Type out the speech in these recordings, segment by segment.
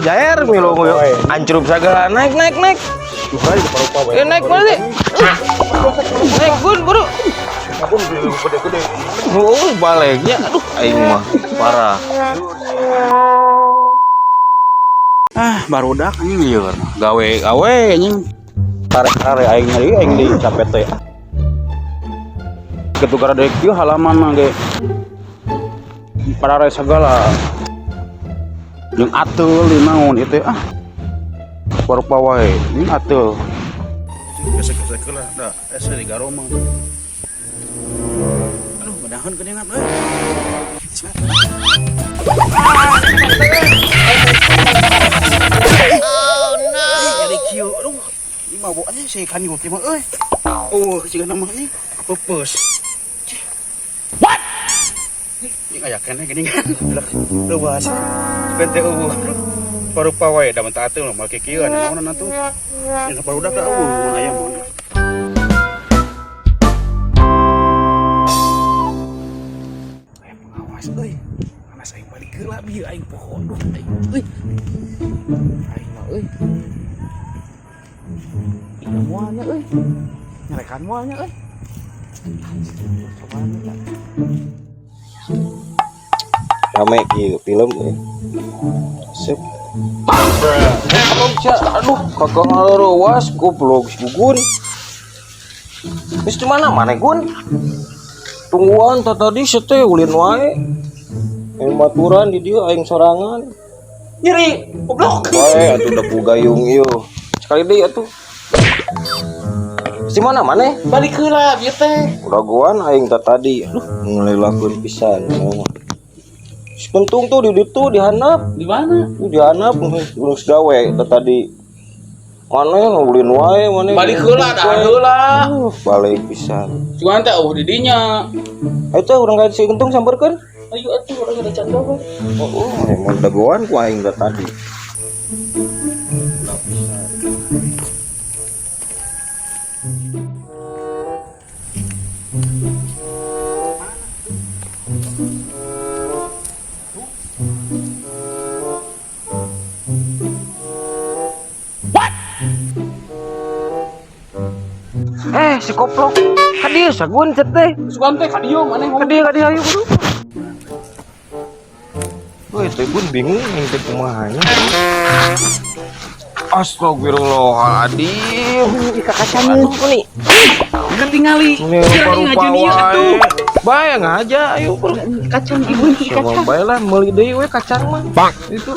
jair milu ancrup sagala naik. Naik mana sih? Naik gun buru. Oh baliknya, aduh, aing mah parah. Barudak anjing lieur. Gawe anjing. Tarik aing di capet teh. Kitu gara deuk ieu halaman mah ge. Parare segala. Jeung ateul di naon ieu teh Barupa wae, ini ateul. Gesek-gesek lah, da ese di garoma. Aduh, madahan geuningan euy. Oh no. Jadi kieu, aduh. Ini maboknya si kanyu teh mah euy. Oh, ciga nama ini pepes. What? Ini aya keneh geuningan. Leuwas. Pente eueuh. Barupa wae da menta ateul mah make kieu anu naon atuh. Nya barudak da eueuh mun aya mah. Euy, panas aing balik ke labi aing pohon duh aing. Euy. Aing mah euy. Ina moalnya euy. Nyarekan moalnya euy. Cobaan kita. Rame kieu film euy. Sip. Aduh, kakak ngalarowas goblok si Gugun. Wis di mana Gun? Tungguan tadi teh ulin wae. Yang baturan di dieu aing sorangan. Nyeri, goblok. Wae atuh da gayung ieu. Sekali deui atuh. Di mana maneh? Balik heula bieu teh. Uragoan aing tadi. Aduh, ngelelakeun pisan. Pentung tuh di ditu dihanap. Di mana? Di dihanap urus gawe tadi. Mana yang ngulin wae mana? Balik heula dah heula. Balik pisan. Cuman teh di dinya. Ayo teh urang ka si Gentung samperkeun. Ayo atuh urang ada canda we. Oh, emang dagoan ku aing tadi. Si koplok kadieu sagun cet teh. Sugan teh ka dieu maneh ngomong. Kadieu ayo buru. Woi, teh gun bingung yang teh kumaha nya. Astagfirullahaladzim. Ika kacangeun nih. Udah tingali. Rupa wae. Bayang aja ayo buru. Kacang ibu ini kacang. Bae lah meuli deui we kacang mah. Itu.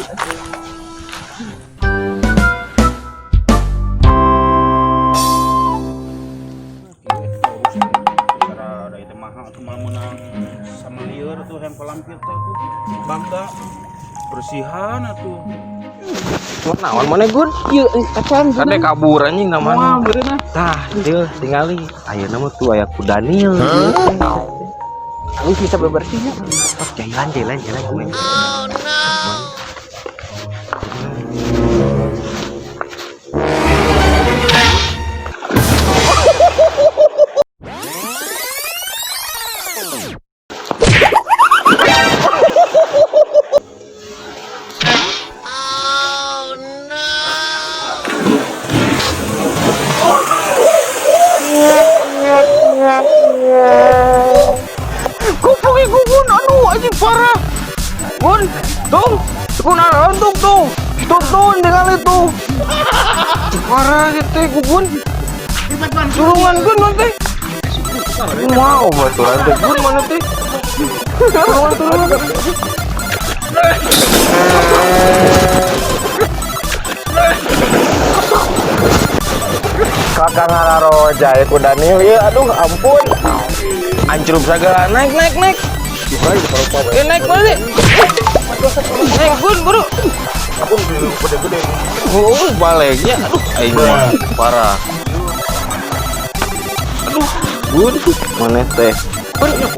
Pelampir teh tuh bangga bersihan atuh. Naon maneh Gun? Ieu kacang. Kade kabur anjing namanya. Wah, beureuh. Tah, ieu tingali. Ayeuna mah tuh aya ku Daniel. Ini bisa bebersihnya. Jalan. Oh no. Gugun, aduh anjing parah. Gun, tung dengan itu. Parah gitu Gugun. Surungan Gun nanti. Wow, baturan teh Gun mana teh? Surungan. Kakak ngararoja ku Daniel ya, aduh ampun. Ancrup sagala naik. Naik mana sih? Naik Gun buru. Ampun gede-gede. Oh baliknya, aduh aing mah parah. Aduh Gun mana teh?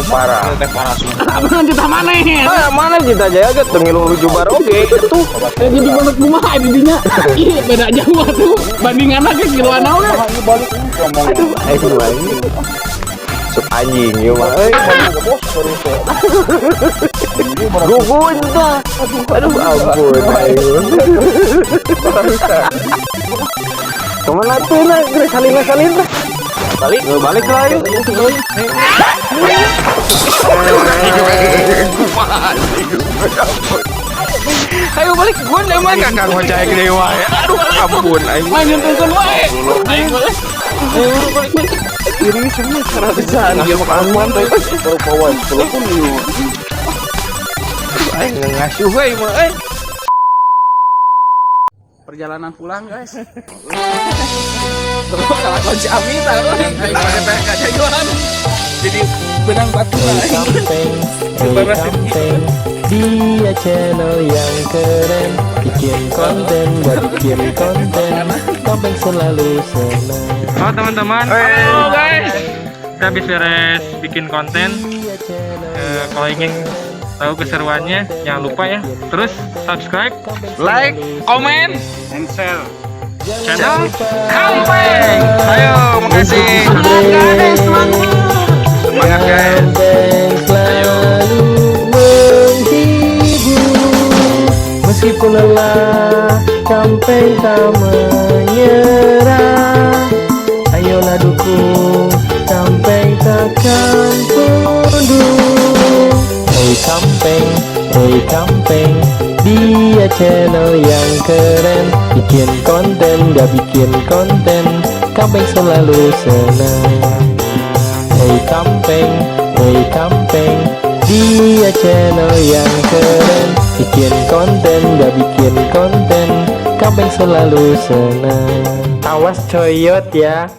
Parah. Teh parah semua. Abang kita maneh. Mana kita jaya ge teu ngilu jubar oge atuh. Jadi banget kumaha di dinya. Ih, beda jauh atuh. Bandinganna ge kiloan naon. Balik ngomong. Aduh, aing lagi. Sup anjing ieu mah euy. Bos baru Gugun dah. Aduh ampun. Kemana tuh lah? Salin lah. Balik lah yuk. Ayo balik gue emang kakak ngoceh gede wae. Aduh ampun aing. Main nonton wae. Ayo balik. Ini semua cara besar dia makan mantai. Kalau kawan telepon yuk. Aing ngasuh we mah Perjalanan pulang guys. Terus kalau kunci Ami tahu aing pada jualan. Jadi benang batu lah. Camping, dia channel yang keren, bikin konten, gak bikin konten, Camping selalu senang. Halo teman-teman, halo guys. Kita habis beres bikin konten. Kalau ingin tahu keseruannya, jangan lupa ya. Terus subscribe, like, komen, and share channel Camping. Ayo, makasih. Semangat guys. Camping selalu menghibur, meskipun lelah, Camping tak menyerah. Ayolah dukung, Camping takkan mundur. Hey Camping, dia channel yang keren, bikin konten, gak bikin konten, Camping selalu senang. Hey Camping, dia channel yang keren, bikin konten, gak bikin konten, Camping selalu senang. Awas coyot ya.